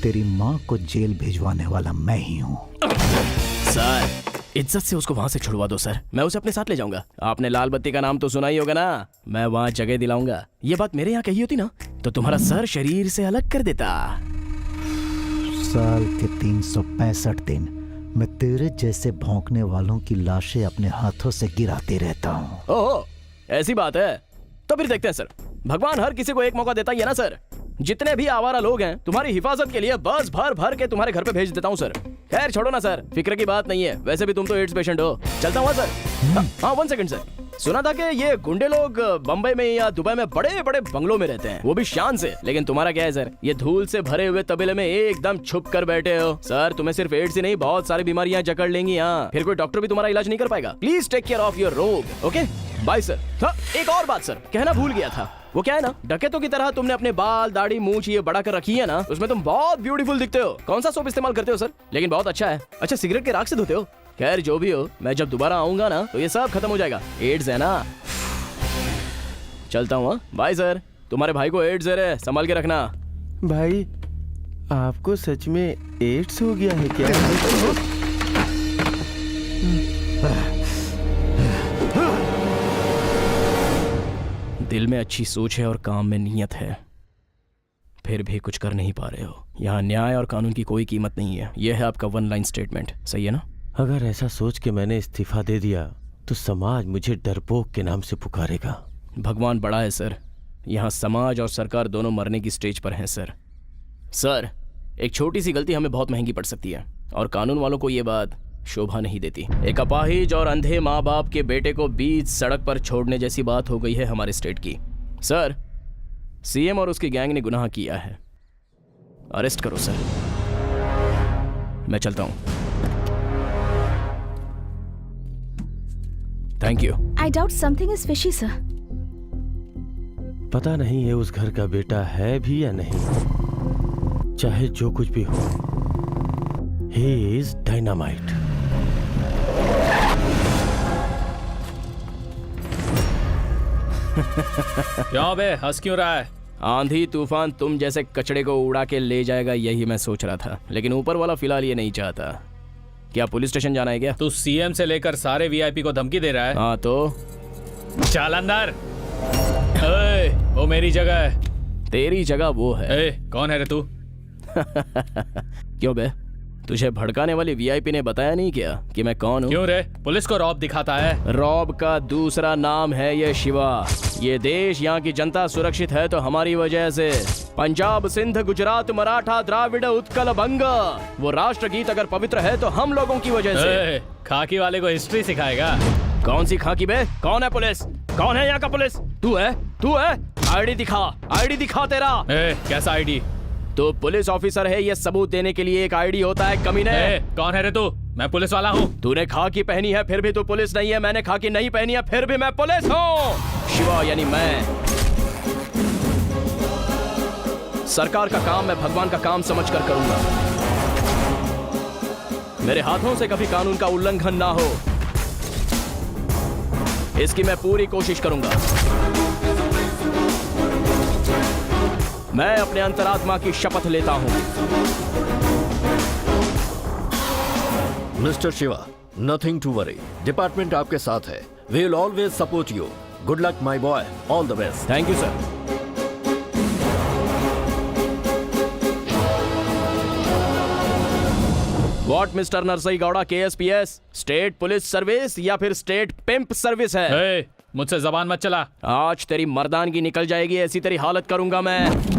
तेरी माँ को जेल भिजवाने वाला मैं ही हूँ। सर, इज्जत से उसको वहां से छुड़वा दो सर, मैं उसे अपने साथ ले जाऊंगा। आपने लाल बत्ती का नाम तो सुना ही होगा ना, मैं वहां जगह दिलाऊंगा। ये बात मेरे यहाँ कही होती ना तो तुम्हारा सर शरीर से अलग कर देता। साल के 365 दिन मैं तेरे जैसे भौंकने वालों की लाशें अपने हाथों से गिराते रहता हूँ। ओह, ऐसी बात है तो फिर देखते हैं सर। भगवान हर किसी को एक मौका देता ही है ना सर। जितने भी आवारा लोग हैं तुम्हारी हिफाजत के लिए बस भर भर के तुम्हारे घर पे भेज देता हूँ सर। खैर छोड़ो ना सर, फिक्र की बात नहीं है, वैसे भी तुम तो एड्स पेशेंट हो। चलता हुआ सर। हाँ 1 सेकंड सर, सुना था कि ये गुंडे लोग बम्बई में या दुबई में बड़े बड़े बंगलों में रहते हैं, वो भी शान से। लेकिन तुम्हारा क्या है सर, ये धूल से भरे हुए तबेले में एकदम छुप कर बैठे हो। सर तुम्हें सिर्फ एड्स ही नहीं बहुत सारी बीमारियां जकड़ लेंगी यहाँ, फिर कोई डॉक्टर भी तुम्हारा इलाज नहीं कर पाएगा। Please take care of your रोग। Okay bye sir. हाँ एक और बात सर, कहना भूल गया था। वो क्या है ना, डकैतों की तरह तुमने अपने बाल दाढ़ी मूंछ ये बड़ा कर रखी है ना, उसमें तुम बहुत ब्यूटीफुल दिखते हो। कौन सा सोप इस्तेमाल करते हो सर? लेकिन बहुत अच्छा है। अच्छा सिगरेट के राख से धोते हो? खैर जो भी हो, मैं जब दोबारा आऊंगा ना तो ये सब खत्म हो जाएगा। एड्स है ना। चलता हूँ, बाय सर। तुम्हारे भाई को एड्स है रे, संभाल के रखना। भाई आपको सच में एड्स हो गया है क्या? दिल में अच्छी सोच है और काम में नीयत है, फिर भी कुछ कर नहीं पा रहे हो। यहाँ न्याय और कानून की कोई कीमत नहीं है। यह है आपका 1 लाइन स्टेटमेंट, सही है ना? अगर ऐसा सोच के मैंने इस्तीफा दे दिया तो समाज मुझे डरपोक के नाम से पुकारेगा। भगवान बड़ा है सर, यहाँ समाज और सरकार दोनों मरने की स्टेज पर हैं सर। सर एक छोटी सी गलती हमें बहुत महंगी पड़ सकती है और कानून वालों को ये बात शोभा नहीं देती। एक अपाहिज और अंधे माँ बाप के बेटे को बीच सड़क पर छोड़ने जैसी बात हो गई है हमारे स्टेट की। सर सीएम और उसकी गैंग ने गुनाह किया है, अरेस्ट करो सर। मैं चलता हूं। Thank you. I doubt something is fishy, sir. पता नहीं ये उस घर का बेटा है भी या नहीं। चाहे जो कुछ भी हो, he is dynamite. क्यों बे, हंस क्यों रहा है? आंधी तूफान तुम जैसे कचड़े को उड़ा के ले जाएगा यही मैं सोच रहा था, लेकिन ऊपर वाला फिलहाल ये नहीं चाहता। क्या पुलिस स्टेशन जाना है क्या? तू सीएम से लेकर सारे वीआईपी को धमकी दे रहा है? हाँ तो चल अंदर। वो मेरी जगह है। तेरी जगह वो है। कौन है रे तू? क्यों बे, तुझे भड़काने वाली वीआईपी ने बताया नहीं क्या कि मैं कौन हूँ? क्यों रे, पुलिस को रौब दिखाता है? रौब का दूसरा नाम है ये शिवा। ये देश, यहाँ की जनता सुरक्षित है तो हमारी वजह से। पंजाब, सिंध, गुजरात, मराठा, द्राविड़, उत्कल, बंग, वो राष्ट्रगीत अगर पवित्र है तो हम लोगों की वजह से। खाकी वाले को हिस्ट्री सिखाएगा? कौन सी खाकी बे? कौन है पुलिस? कौन है यहाँ का पुलिस? तू है? तू है? आईडी दिखा, आईडी दिखा तेरा। कैसा आईडी? तो पुलिस ऑफिसर है, ये सबूत देने के लिए एक आईडी होता है कमीने। कौन है रे तू? मैं पुलिस वाला हूँ। तूने खाकी पहनी है फिर भी तू पुलिस नहीं है, मैंने खाकी नहीं पहनी है फिर भी मैं पुलिस हूँ। शिवा यानी मैं। सरकार का काम मैं भगवान का काम समझकर करूंगा। मेरे हाथों से कभी कानून का उल्लंघन ना हो, इसकी मैं पूरी कोशिश करूंगा। मैं अपने अंतरात्मा की शपथ लेता हूं। Mister Shiva, nothing to worry, department आपके साथ है। We will always support you. Good luck my boy, all the best. Thank you sir. What mister Narsai Gowda, KSPS state police service या फिर स्टेट पिंप सर्विस है? मुझसे जबान मत चला। आज तेरी मर्दानगी निकल जाएगी, ऐसी तेरी हालत करूंगा मैं।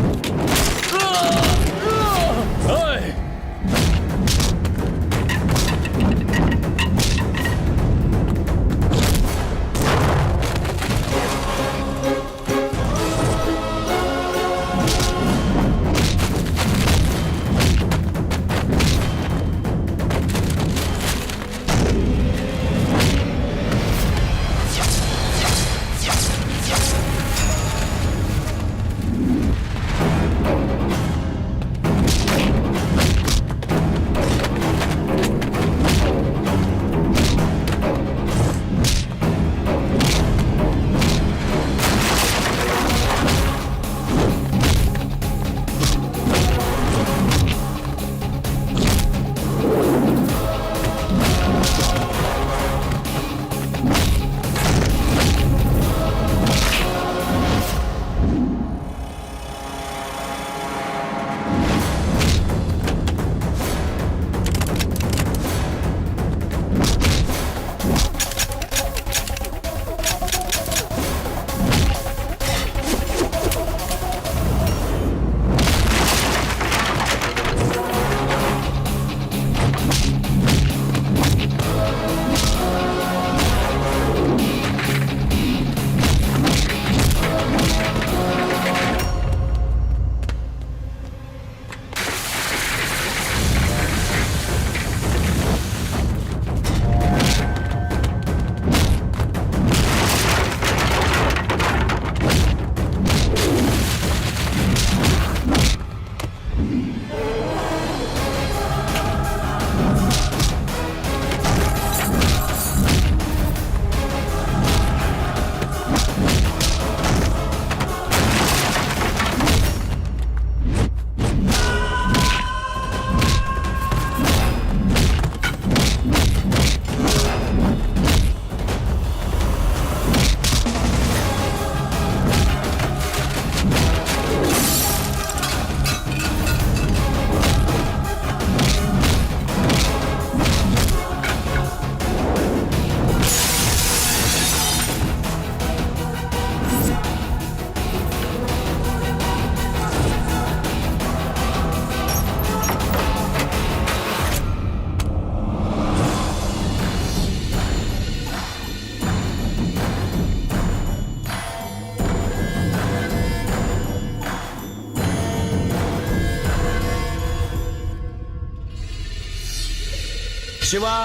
शिवा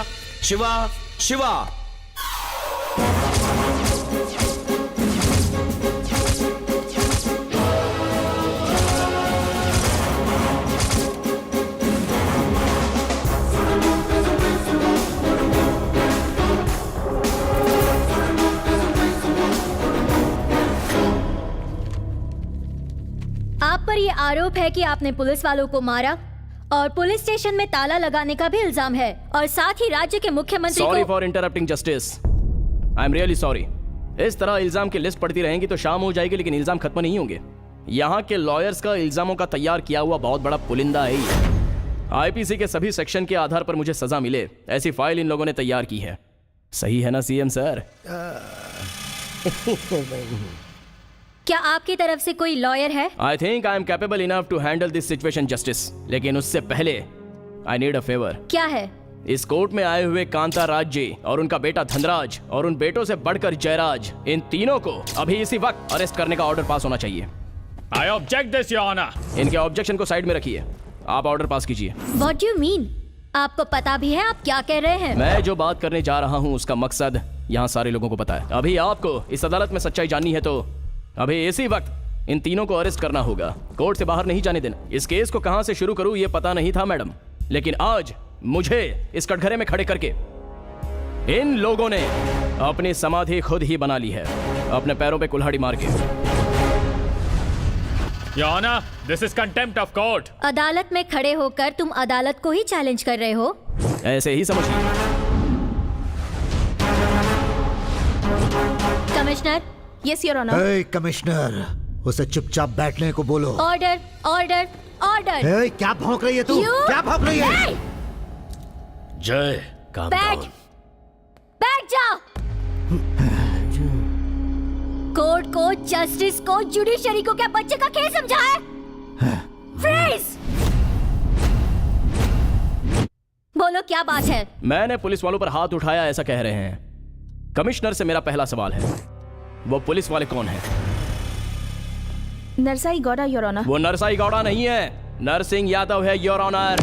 शिवा शिवा। आप पर ये आरोप है कि आपने पुलिस वालों को मारा और पुलिस स्टेशन में ताला लगाने का भी इल्जाम है और साथ ही राज्य के मुख्यमंत्री सॉरी को for interrupting justice, I am really sorry. इस तरह इल्जाम की लिस्ट पड़ती रहेंगी तो शाम हो जाएगी, लेकिन इल्जाम खत्म नहीं होंगे। यहाँ के लॉयर्स का इल्जामों का तैयार किया हुआ बहुत बड़ा पुलिंदा है ये। आईपीसी के सभी सेक्शन के आधार पर मुझे सजा मिले ऐसी फाइल इन लोगों ने तैयार की है। सही है ना सीएम सर? क्या आपकी तरफ से कोई लॉयर है? I think I am capable enough to handle this situation justice, लेकिन उससे पहले आई नीड अ फेवर। क्या है? इस कोर्ट में आए हुए कांता राज जी और उनका बेटा धनराज और उन बेटों से बढ़कर जयराज, इन तीनों को अभी इसी वक्त अरेस्ट करने का ऑर्डर पास होना चाहिए। I object this your honour. इनके ऑब्जेक्शन को साइड में रखिए, आप ऑर्डर पास कीजिए। What do you mean? आपको पता भी है आप क्या कह रहे हैं? मैं जो बात करने जा रहा हूँ उसका मकसद यहाँ सारे लोगों को पता है। अभी आपको इस अदालत में सच्चाई जाननी है तो अभी इसी वक्त इन तीनों को अरेस्ट करना होगा, कोर्ट से बाहर नहीं जाने देना। इस केस को कहां से शुरू करूं ये पता नहीं था मैडम, लेकिन आज मुझे इस कटघरे में खड़े करके इन लोगों ने अपनी समाधि खुद ही बना ली है, अपने पैरों पे कुल्हाड़ी मार के। Your honour, this is contempt of court. अदालत में खड़े होकर तुम अदालत को ही चैलेंज कर रहे हो? ऐसे ही समझ लीजिए। कमिश्नर। Yes your honour. ए, कमिश्नर, उसे चुपचाप बैठने को बोलो। Order order order. ए, क्या भौंक रही है तू? You- क्या भौंक रही है? Hey! जय काम बैठ बैठ जाओ। कोर्ट को, जस्टिस को, जुडिशरी को क्या बच्चे का खेल समझा है? फ्रीज। बोलो क्या बात है? मैंने पुलिस वालों पर हाथ उठाया ऐसा कह रहे हैं। कमिश्नर से मेरा पहला सवाल है, वो पुलिस वाले कौन हैं? Narsai Gowda your honour. वो नरसाई गौड़ा नहीं है, नरसिंह यादव है your honour.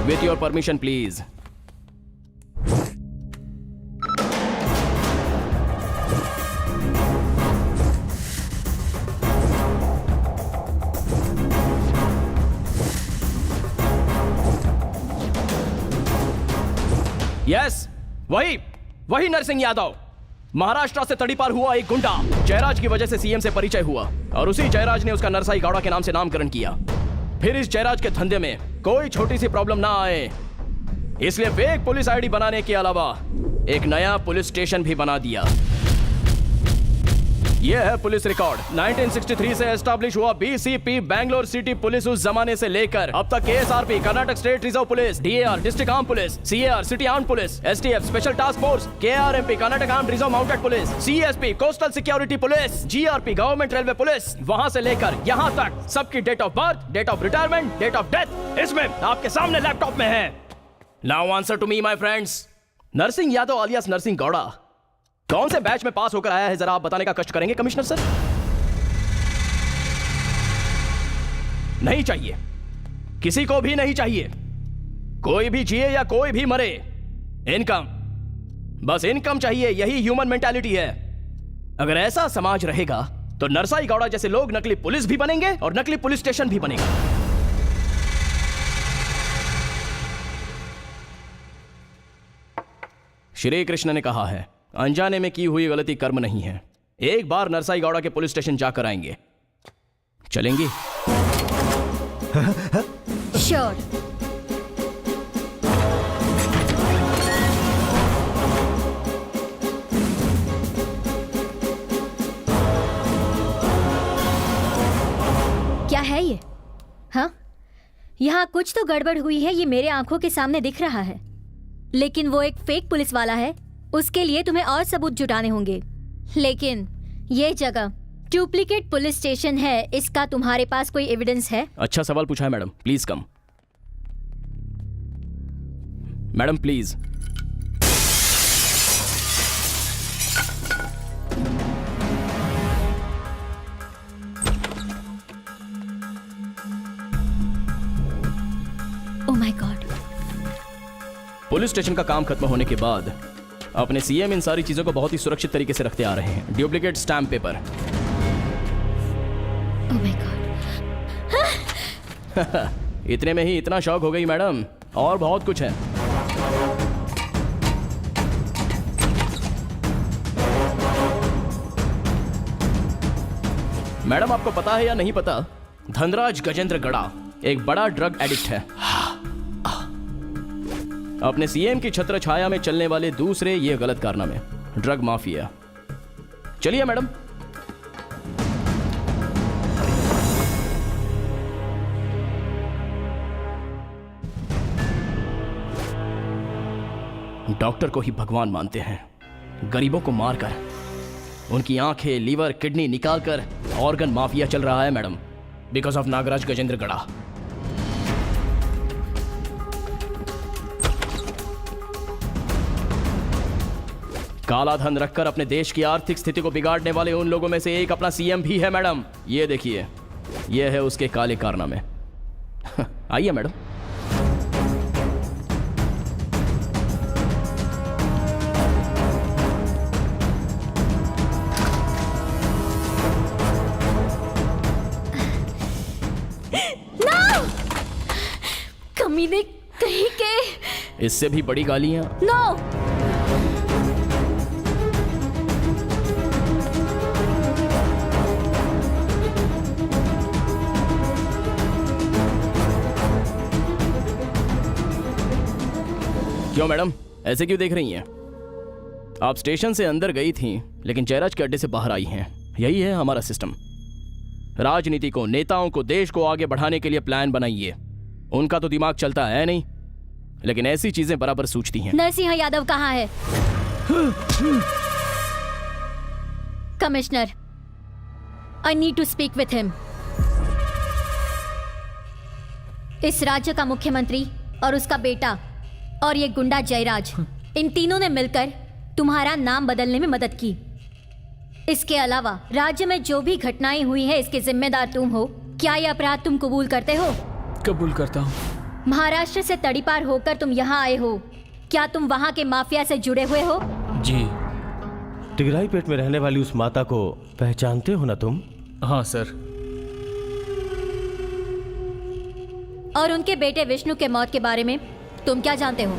With your permission please. Yes, वही नरसिंह यादव, महाराष्ट्र से तड़ीपार हुआ एक गुंडा। जयराज की वजह से सीएम से परिचय हुआ और उसी जयराज ने उसका नरसाई गौड़ा के नाम से नामकरण किया। फिर इस जयराज के धंधे में कोई छोटी सी प्रॉब्लम ना आए, इसलिए फेक पुलिस आईडी बनाने के अलावा एक नया पुलिस स्टेशन भी बना दिया। यह है पुलिस रिकॉर्ड। 1963 से एस्टैब्लिश हुआ बीसीपी बैंगलोर सिटी पुलिस उस जमाने से लेकर अब तक KSRP Karnataka state reserve police, DAR district arm police, CAR city arm police, STF special task force, KRMP Karnataka arm reserve mounted police, CSP coastal security police, GRP government railway police, वहां से लेकर यहां तक सबकी date of birth, date of retirement, date of death इसमें आपके सामने laptop में है। Now answer to me my friends. Narsingh Yadav alias Narsingh Gowda कौन से बैच में पास होकर आया है, जरा आप बताने का कष्ट करेंगे कमिश्नर सर? नहीं चाहिए, किसी को भी नहीं चाहिए। कोई भी जिए या कोई भी मरे, इनकम, बस इनकम चाहिए। यही ह्यूमन मेंटालिटी है। अगर ऐसा समाज रहेगा तो नरसाई गौड़ा जैसे लोग नकली पुलिस भी बनेंगे और नकली पुलिस स्टेशन भी बनेगा। श्री कृष्ण ने कहा है, अनजाने में की हुई गलती कर्म नहीं है। एक बार नरसाई गौड़ा के पुलिस स्टेशन जाकर आएंगे। चलेंगी? श्योर। क्या है ये? हाँ, यहाँ कुछ तो गड़बड़ हुई है, ये मेरे आंखों के सामने दिख रहा है। लेकिन वो एक फेक पुलिस वाला है, उसके लिए तुम्हें और सबूत जुटाने होंगे। लेकिन ये जगह डुप्लीकेट पुलिस स्टेशन है, इसका तुम्हारे पास कोई एविडेंस है? अच्छा सवाल पूछा है madam, please come. Madam please. My God. Police station का काम खत्म होने के बाद अपने सीएम इन सारी चीजों को बहुत ही सुरक्षित तरीके से रखते आ रहे हैं। Duplicate stamp paper. Oh my God. इतने में ही इतना शौक हो गई मैडम, और बहुत कुछ है। मैडम आपको पता है या नहीं पता, धनराज गजेंद्र गड़ा एक बड़ा ड्रग एडिक्ट है। अपने सीएम की छत्र छाया में चलने वाले दूसरे ये गलत कारनामे, ड्रग माफिया। चलिए मैडम। डॉक्टर को ही भगवान मानते हैं। गरीबों को मारकर उनकी आंखें, लीवर, किडनी निकालकर ऑर्गन माफिया चल रहा है madam, because of Nagraj Gajendra गड़ा। काला धन रखकर अपने देश की आर्थिक स्थिति को बिगाड़ने वाले उन लोगों में से एक अपना सीएम भी है मैडम। ये देखिए, ये है उसके काले कारनामे। आइए मैडम। कमीने कहीं के। इससे भी बड़ी गालियां। नो। क्यों मैडम, ऐसे क्यों देख रही हैं? आप स्टेशन से अंदर गई थी लेकिन जयराज के अड्डे से बाहर आई हैं। यही है हमारा सिस्टम। राजनीति को, नेताओं को, देश को आगे बढ़ाने के लिए प्लान बनाइए। उनका तो दिमाग चलता है नहीं, लेकिन ऐसी चीजें बराबर सूझती हैं। नरसिंह यादव कहाँ है? Commissioner, I need to speak with him. इस राज्य का मुख्यमंत्री और उसका बेटा और ये गुंडा जयराज, इन तीनों ने मिलकर तुम्हारा नाम बदलने में मदद की। इसके अलावा राज्य में जो भी घटनाएं हुई है इसके जिम्मेदार तुम हो। क्या ये अपराध तुम कबूल करते हो? कबूल करता हूँ। महाराष्ट्र से तड़ीपार होकर तुम यहाँ आए हो। क्या तुम वहाँ के माफिया से जुड़े हुए हो? जी टिगराई पेट में रहने वाली उस माता को पहचानते हो ना तुम? हाँ सर। और उनके बेटे विष्णु के मौत के बारे में तुम क्या जानते हो?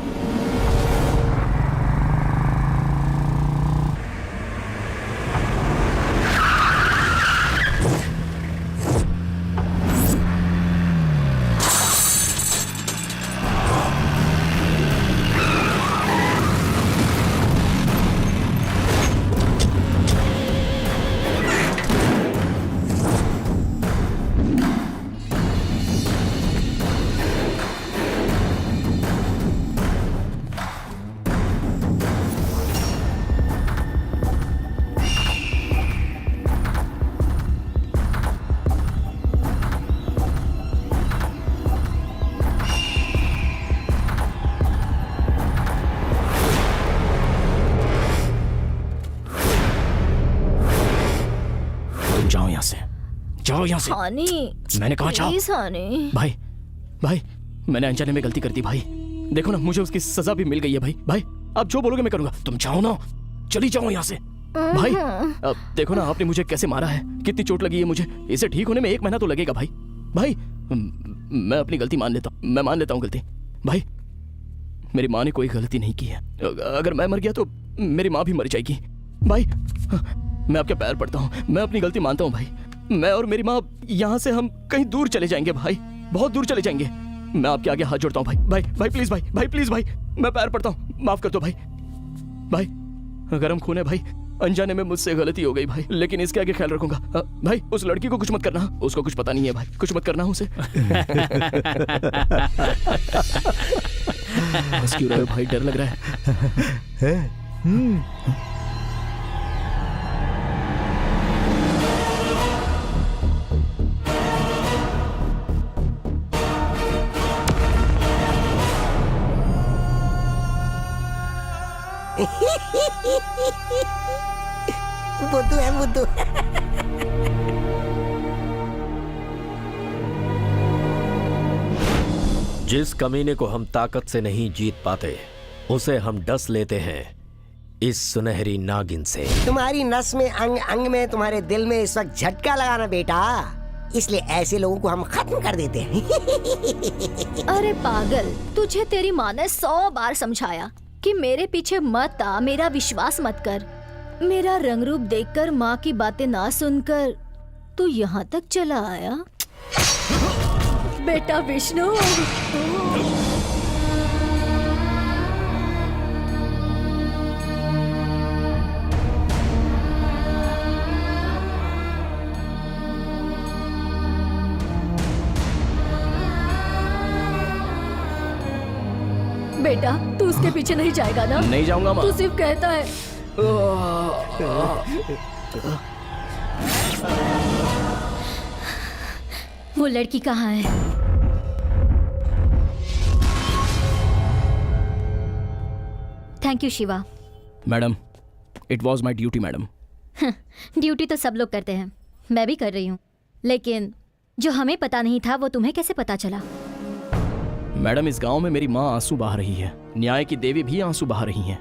जाओ यहाँ से। हनी, मैंने कहा जाओ। प्लीज हनी। भाई भाई, मैंने अनजाने में गलती कर दी भाई। देखो ना, मुझे उसकी सजा भी मिल गई है भाई। भाई आप जो बोलोगे मैं करूंगा। तुम जाओ ना, चली जाओ यहाँ से। भाई अब देखो ना, आपने मुझे कैसे मारा है, कितनी चोट लगी है मुझे। इसे ठीक होने में 1 महीना तो लगेगा भाई। भाई मैं अपनी गलती मान लेता हूँ, मैं मान लेता हूँ गलती। भाई मेरी माँ ने कोई गलती नहीं की है। अगर मैं मर गया तो मेरी माँ भी मर जाएगी। भाई मैं आपके पैर पड़ता हूँ, मैं अपनी गलती मानता हूँ भाई। मैं और मेरी माँ यहाँ से हम कहीं दूर चले जाएंगे भाई, बहुत दूर चले जाएंगे। मैं आपके आगे हाथ जोड़ता हूँ भाई। भाई भाई प्लीज भाई, भाई प्लीज भाई, मैं पैर पड़ता हूँ, माफ कर दो भाई। भाई गरम खून है भाई, अनजाने में मुझसे गलती हो गई भाई, लेकिन इसके आगे ख्याल रखूंगा। भाई उस लड़की को कुछ मत करना, उसको कुछ पता नहीं है भाई, कुछ मत करना उसे। बस क्यों रहे हो भाई, डर लग रहा है। बुद्धू है बुद्धू। जिस कमीने को हम ताकत से नहीं जीत पाते उसे हम डस लेते हैं इस सुनहरी नागिन से। तुम्हारी नस में, अंग अंग में, तुम्हारे दिल में इस वक्त झटका लगाना बेटा, इसलिए ऐसे लोगों को हम खत्म कर देते हैं। अरे पागल, तुझे तेरी माँ ने 100 बार समझाया कि मेरे पीछे मत आ, मेरा विश्वास मत कर। मेरा रंग रूप देखकर, माँ की बातें ना सुनकर तू यहाँ तक चला आया। बेटा विष्णु, बेटा तू उसके पीछे नहीं जाएगा ना? नहीं जाऊंगा माँ। तू सिर्फ कहता है। वो लड़की कहाँ है? Thank you Shiva. Madam, it was my duty madam. Duty तो सब लोग करते हैं, मैं भी कर रही हूँ, लेकिन जो हमें पता नहीं था वो तुम्हें कैसे पता चला? मैडम, इस गांव में मेरी माँ आंसू बहा रही है, न्याय की देवी भी आंसू बहा रही हैं,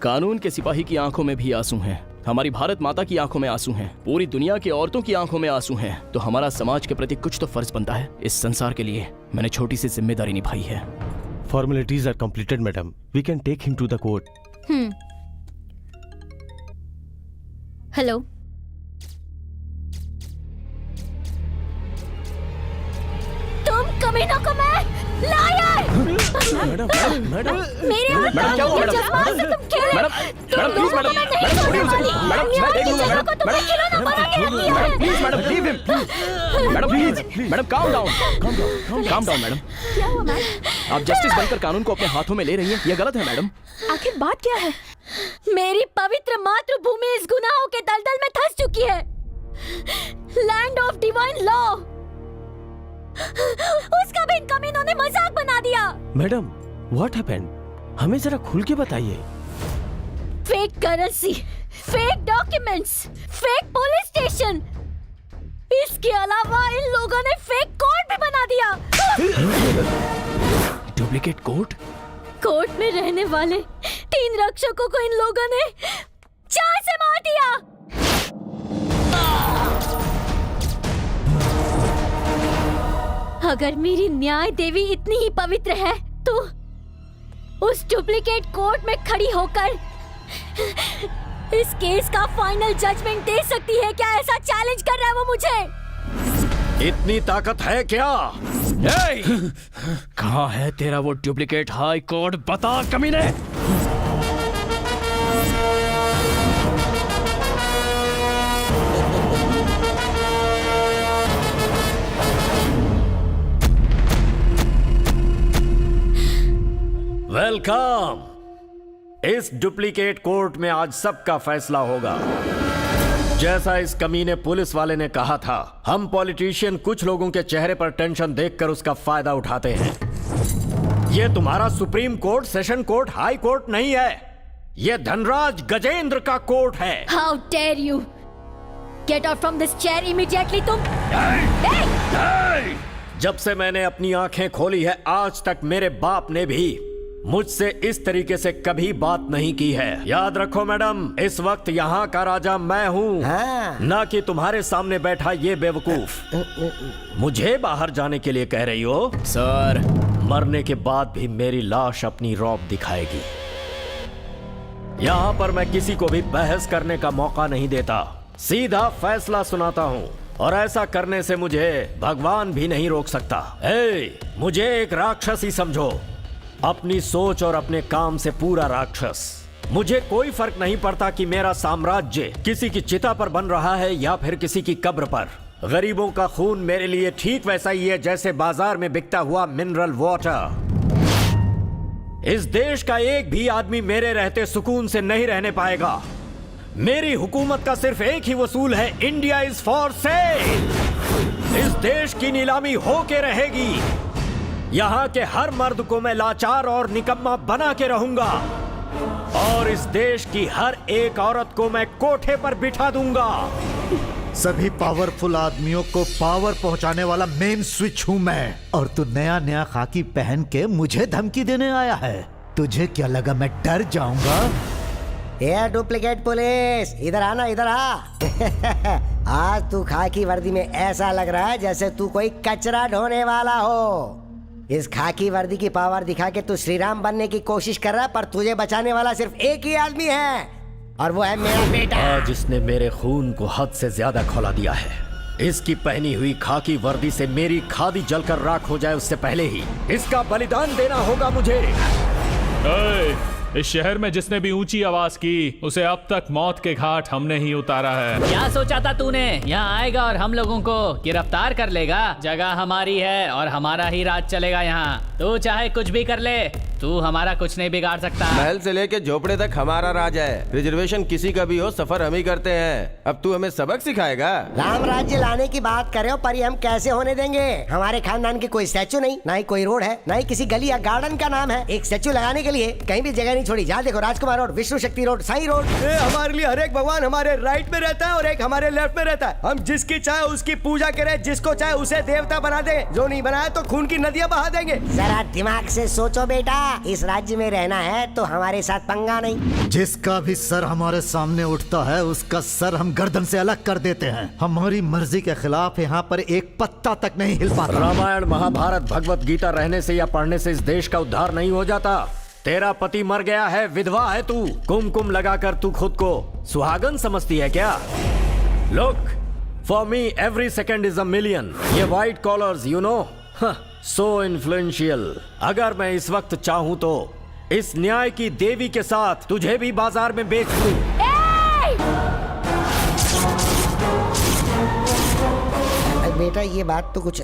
कानून के सिपाही की आंखों में भी आंसू हैं, हमारी भारत माता की आंखों में आंसू हैं, पूरी दुनिया की औरतों की आंखों में आंसू हैं। तो हमारा समाज के प्रति कुछ तो फर्ज बनता है। इस संसार के लिए मैंने छोटी सी जिम्मेदारी निभाई है। Formalities are completed madam, we can take him to the court. Hello, तुम कमीनों को मैं लायर! मैडम मैडम मैडम मेरे हाथ मैडम, क्या हुआ, मैडम? जज्बात से तुम खेले। मैडम, तुम मैडम, प्लीज, लोगों को मैडम, मैं नहीं मैडम, छोड़ने छोड़िए उसे। वाली। मैडम, मैं अन्याय देख की लूंगा, जगह मैडम, को तुम्हें खिलौना बना के रख दिया है। Please madam, leave him. Madam please, madam calm down, calm down madam. क्या हुआ मैम? आप जस्टिस बनकर कानून को अपने हाथों में ले रही हैं, यह गलत है मैडम। आखिर बात क्या है? मेरी पवित्र मातृभूमि इस गुनाहों के दलदल में धंस चुकी है। लैंड ऑफ डिवाइन लॉ, उसका भी इन कमीनों ने मजाक बना दिया। Madam, what happened? हमें जरा खुल के बताइए। Fake currency, fake documents, fake police station, इसके अलावा इन लोगों ने फेक कोर्ट भी बना दिया। Duplicate court? कोर्ट में रहने वाले 3 रक्षकों को इन लोगों ने चार से मार दिया। अगर मेरी न्याय देवी इतनी ही पवित्र है तो उस डुप्लीकेट कोर्ट में खड़ी होकर इस केस का फाइनल जजमेंट दे सकती है क्या? ऐसा चैलेंज कर रहा है वो मुझे। इतनी ताकत है क्या? कहाँ है तेरा वो डुप्लीकेट हाई कोर्ट? बता कमीने। वेलकम। इस डुप्लीकेट कोर्ट में आज सबका फैसला होगा। जैसा इस कमीने पुलिस वाले ने कहा था, हम पॉलिटिशियन कुछ लोगों के चेहरे पर टेंशन देखकर उसका फायदा उठाते हैं। यह तुम्हारा supreme court, session court, high court नहीं है, यह धनराज गजेंद्र का कोर्ट है। How dare you! Get out from this chair immediately तुम! जब से मैंने अपनी आंखें खोली है आज तक मेरे बाप ने भी मुझसे इस तरीके से कभी बात नहीं की है। याद रखो मैडम, इस वक्त यहाँ का राजा मैं हूँ, हाँ। ना कि तुम्हारे सामने बैठा ये बेवकूफ। मुझे बाहर जाने के लिए कह रही हो? सर, मरने के बाद भी मेरी लाश अपनी रौब दिखाएगी। यहाँ पर मैं किसी को भी बहस करने का मौका नहीं देता, सीधा फैसला सुनाता हूँ, और ऐसा करने से मुझे भगवान भी नहीं रोक सकता। मुझे एक राक्षस ही समझो, अपनी सोच और अपने काम से पूरा राक्षस। मुझे कोई फर्क नहीं पड़ता कि मेरा साम्राज्य किसी की चिता पर बन रहा है या फिर किसी की कब्र पर। गरीबों का खून मेरे लिए ठीक वैसा ही है जैसे बाजार में बिकता हुआ मिनरल वाटर। इस देश का एक भी आदमी मेरे रहते सुकून से नहीं रहने पाएगा। मेरी हुकूमत का सिर्फ एक ही वसूल है, इंडिया इज फॉर सेल। इस देश की नीलामी होके रहेगी। यहाँ के हर मर्द को मैं लाचार और निकम्मा बना के रहूंगा, और इस देश की हर एक औरत को मैं कोठे पर बिठा दूंगा। सभी पावरफुल आदमियों को पावर पहुंचाने वाला मेन स्विच हूं मैं। और तू नया नया खाकी पहन के मुझे धमकी देने आया है। तुझे क्या लगा मैं डर जाऊंगा? ये डुप्लीकेट पुलिस, इधर आना, इधर आ। आज तू खाकी वर्दी में ऐसा लग रहा है जैसे तू कोई कचरा ढोने वाला हो। इस खाकी वर्दी की पावर दिखा के तू श्री राम बनने की कोशिश कर रहा है, पर तुझे बचाने वाला सिर्फ एक ही आदमी है, और वो है मेरा बेटा। आज इसने मेरे खून को हद से ज्यादा खौला दिया है। इसकी पहनी हुई खाकी वर्दी से मेरी खादी जलकर राख हो जाए उससे पहले ही इसका बलिदान देना होगा मुझे। इस शहर में जिसने भी ऊंची आवाज की उसे अब तक मौत के घाट हमने ही उतारा है। क्या सोचा था तूने? यहाँ आएगा और हम लोगों को गिरफ्तार कर लेगा? जगह हमारी है और हमारा ही राज चलेगा यहाँ। तू चाहे कुछ भी कर ले, तू हमारा कुछ नहीं बिगाड़ सकता। महल से लेके झोपड़े तक हमारा राज है। रिजर्वेशन किसी का भी हो, सफर हम ही करते हैं। अब तू हमें सबक सिखाएगा? राम राज्य लाने की बात कर रहे हो, पर ये हम कैसे होने देंगे? हमारे खानदान की कोई स्टैचू नहीं, ना ही कोई रोड है, ना ही किसी गली या गार्डन का नाम है। एक स्टैचू लगाने के लिए कहीं भी जगह नहीं छोड़ी। जहाँ देखो राजकुमार रोड, विष्णु शक्ति रोड, साई रोड। हमारे लिए हर एक भगवान हमारे राइट में रहता है और एक हमारे लेफ्ट में रहता है। हम जिसकी चाहे उसकी पूजा करें, जिसको चाहे उसे देवता बना दे। जो नहीं बनाया तो खून की नदियां बहा देंगे। जरा दिमाग से सोचो बेटा, इस राज्य में रहना है तो हमारे साथ पंगा नहीं। जिसका भी सर हमारे सामने उठता है उसका सर हम गर्दन से अलग कर देते हैं। हमारी मर्जी के खिलाफ यहाँ पर एक पत्ता तक नहीं हिल पाता। रामायण, महाभारत, भगवत गीता रहने से या पढ़ने से इस देश का उद्धार नहीं हो जाता। तेरा पति मर गया है, विधवा है तू। कुमकुम लगाकर तू खुद को सुहागन समझती है क्या? Look, for me every second is a million. ये white collars, you know, so influential. अगर मैं इस वक्त चाहूं तो इस न्याय की देवी के साथ तुझे भी बाजार में बेच दूं। बेटा ये बात तो कुछ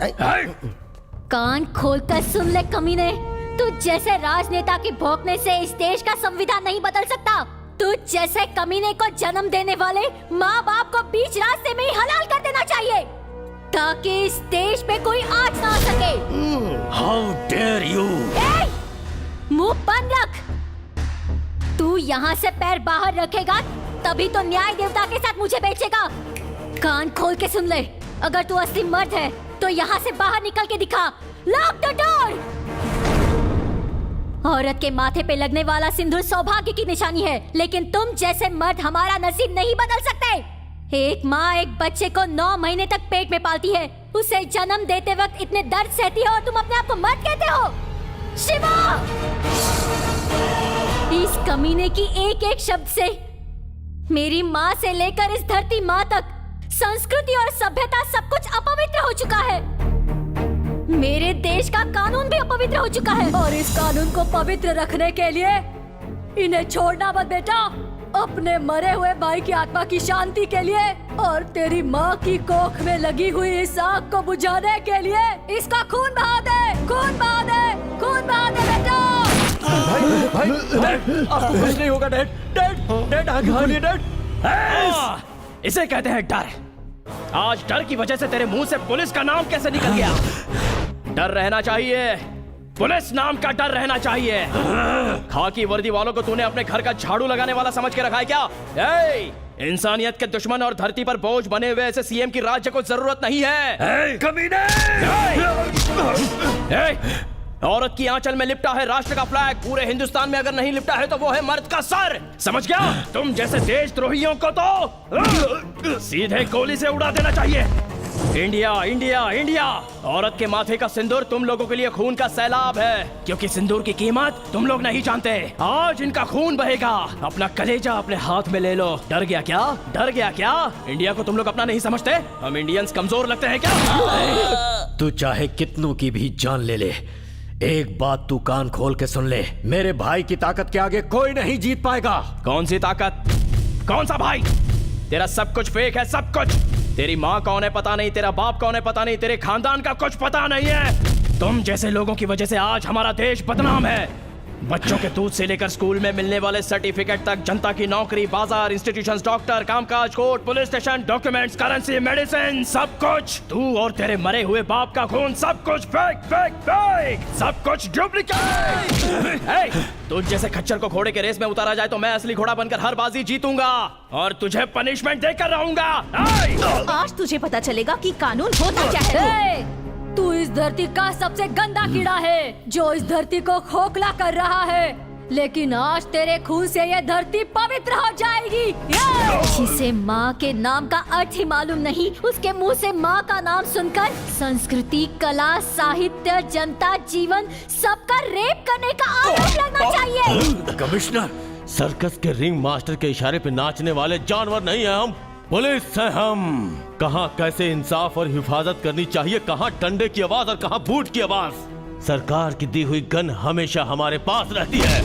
कान खोलकर सुन ले कमीने, तू जैसे राजनेता के भौंकने से इस देश का संविधान नहीं बदल सकता। तू जैसे कमीने को जन्म देने वाले माँ बाप को बीच रास्ते में ही हलाल कर देना चाहिए, ताकि इस देश पे कोई आँच ना आ सके। How dare you! मुंह बंद रख। तू यहाँ से पैर बाहर रखेगा तभी तो न्याय देवता के साथ मुझे बेचेगा। कान खोल के सुन ले, अगर तू असली मर्द है तो यहाँ से बाहर निकल के दिखा। Lock the door. औरत के माथे पे लगने वाला सिंदूर सौभाग्य की निशानी है, लेकिन तुम जैसे मर्द हमारा नसीब नहीं बदल सकते। एक माँ एक बच्चे को 9 महीने तक पेट में पालती है, उसे जन्म देते वक्त इतने दर्द सहती है और तुम अपने आप को मर्द कहते हो? शिवा, इस कमीने की एक एक शब्द से मेरी माँ से लेकर इस धरती माँ तक संस्कृति और सभ्यता सब कुछ अपवित्र हो चुका है। मेरे देश का कानून भी अपवित्र हो चुका है, और इस कानून को पवित्र रखने के लिए इन्हें छोड़ना मत बेटा। अपने मरे हुए भाई की आत्मा की शांति के लिए और तेरी माँ की कोख में लगी हुई इस आग को बुझाने के लिए इसका खून बहा दे, खून बहा दे, खून बहा दे बेटा। भाई, आपको कुछ नहीं होगा डैड, डैड आगे बोलिए डैड। इसे कहते हैं डर। आज डर की वजह से तेरे मुंह से पुलिस का नाम कैसे निकल गया? डर रहना चाहिए, पुलिस नाम का डर रहना चाहिए। खाकी वर्दी वालों को तूने अपने घर का झाड़ू लगाने वाला समझ के रखा है क्या? इंसानियत के दुश्मन और धरती पर बोझ बने हुए ऐसे सीएम की राज्य को जरूरत नहीं है। कमीने! औरत की आंचल में लिपटा है राष्ट्र का फ्लैग। पूरे हिंदुस्तान में अगर नहीं लिपटा है तो वो है मर्द का सर। समझ गया? तुम जैसे देशद्रोहियों को तो सीधे गोली से उड़ा देना चाहिए। India, India, India. औरत के माथे का सिंदूर तुम लोगों के लिए खून का सैलाब है, क्योंकि सिंदूर की कीमत तुम लोग नहीं जानते। आज इनका खून बहेगा। अपना कलेजा अपने हाथ में ले लो। डर गया क्या? डर गया क्या? इंडिया को तुम लोग अपना नहीं समझते? हम इंडियंस कमजोर लगते हैं क्या? तू चाहे कितनों की भी जान ले ले, एक बात तू कान खोल के सुन ले, मेरे भाई की ताकत के आगे कोई नहीं जीत पाएगा। कौन सी ताकत? कौन सा भाई? तेरा सब कुछ फेक है, सब कुछ। तेरी माँ कौन है पता नहीं, तेरा बाप कौन है पता नहीं, तेरे खानदान का कुछ पता नहीं है। तुम जैसे लोगों की वजह से आज हमारा देश बदनाम है। बच्चों के दूध से लेकर स्कूल में मिलने वाले सर्टिफिकेट तक, जनता की नौकरी, बाजार, इंस्टीट्यूशंस, डॉक्टर, कामकाज, court, police station, documents, currency, medicine, सब कुछ। तू और तेरे मरे हुए बाप का खून, सब कुछ फेक फेक फेक, सब कुछ डुप्लीकेट। तुझ जैसे खच्चर को घोड़े के रेस में उतारा जाए तो मैं असली घोड़ा बनकर हर बाजी जीतूंगा और तुझे पनिशमेंट देकर रहूंगा। आज तुझे पता चलेगा कि कानून होता क्या है। तू इस धरती का सबसे गंदा कीड़ा है जो इस धरती को खोखला कर रहा है, लेकिन आज तेरे खून से ये धरती पवित्र हो जाएगी। जिसे माँ के नाम का अर्थ ही मालूम नहीं, उसके मुंह से माँ का नाम सुनकर संस्कृति, कला, साहित्य, जनता, जीवन सबका रेप करने का आरोप लगना चाहिए। कमिश्नर, सर्कस के रिंग मास्टर के इशारे पे नाचने वाले जानवर नहीं है हम, पुलिस है हम। कहाँ कैसे इंसाफ और हिफाजत करनी चाहिए, कहाँ डंडे की आवाज और कहाँ बूट की आवाज। सरकार की दी हुई गन हमेशा हमारे पास रहती है।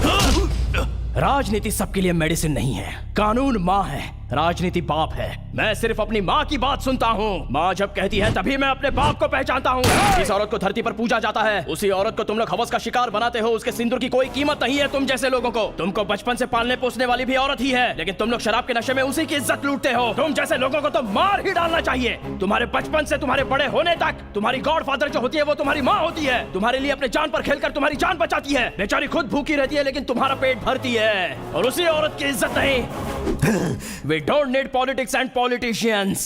राजनीति सबके लिए मेडिसिन नहीं है। कानून माँ है, राजनीति बाप है। मैं सिर्फ अपनी माँ की बात सुनता हूँ। माँ जब कहती है तभी मैं अपने बाप को पहचानता हूँ। जिस औरत को धरती पर पूजा जाता है उसी औरत को तुम लोग हवस का शिकार बनाते हो। उसके सिंदूर की कोई कीमत नहीं है तुम जैसे लोगों को। तुमको बचपन से पालने पोसने वाली भी औरत ही है, लेकिन तुम लोग शराब के नशे में उसी की इज्जत लूटते हो। तुम जैसे लोगों को तो मार ही डालना चाहिए। तुम्हारे बचपन से तुम्हारे बड़े होने तक तुम्हारी गॉडफादर जो होती है वो तुम्हारी माँ होती है। तुम्हारे लिए अपने जान पर खेलकर तुम्हारी जान बचाती है। बेचारी खुद भूखी रहती है लेकिन तुम्हारा पेट भरती है, और उसी औरत की इज्जत नहीं। We don't need politics and politicians.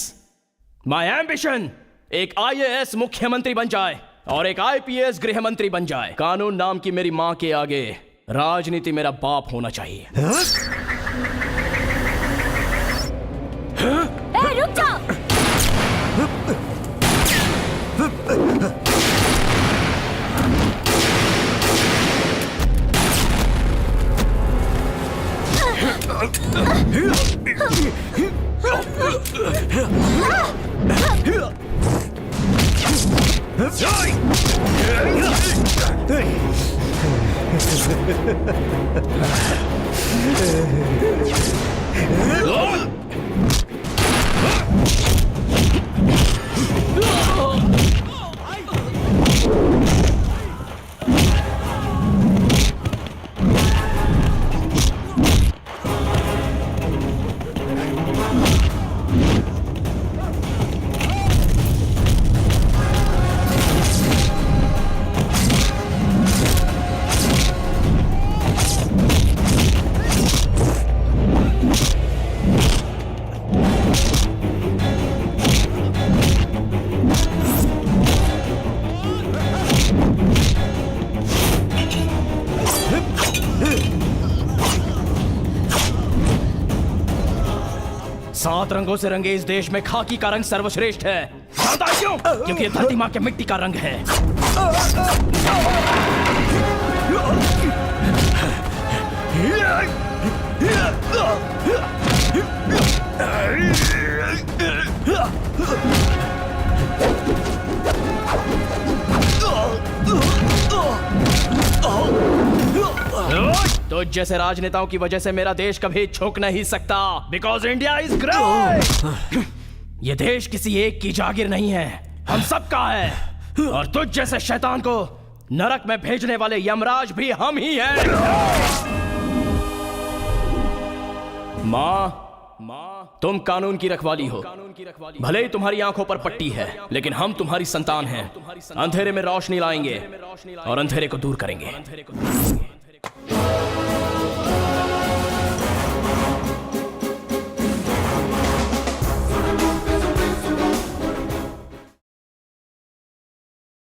My ambition एक IAS मुख्यमंत्री बन जाए और एक IPS गृह मंत्री बन जाए। कानून नाम की मेरी माँ के आगे राजनीति मेरा बाप होना चाहिए। रुक जाओ। सात रंगों से रंगे इस देश में खाकी का रंग सर्वश्रेष्ठ है। जानता है क्यों? क्योंकि ये धरती माँ के मिट्टी का रंग है। तो जैसे राजनेताओं की वजह से मेरा देश कभी झुक नहीं सकता, बिकॉज इंडिया इज ग्रेट। ये देश किसी एक की जागीर नहीं है, हम सबका है। और तुझ जैसे शैतान को नरक में भेजने वाले यमराज भी हम ही हैं। माँ, तुम कानून की रखवाली हो। भले ही तुम्हारी आंखों पर पट्टी है, लेकिन हम तुम्हारी संतान हैं। अंधेरे में रोशनी लाएंगे और अंधेरे को दूर करेंगे।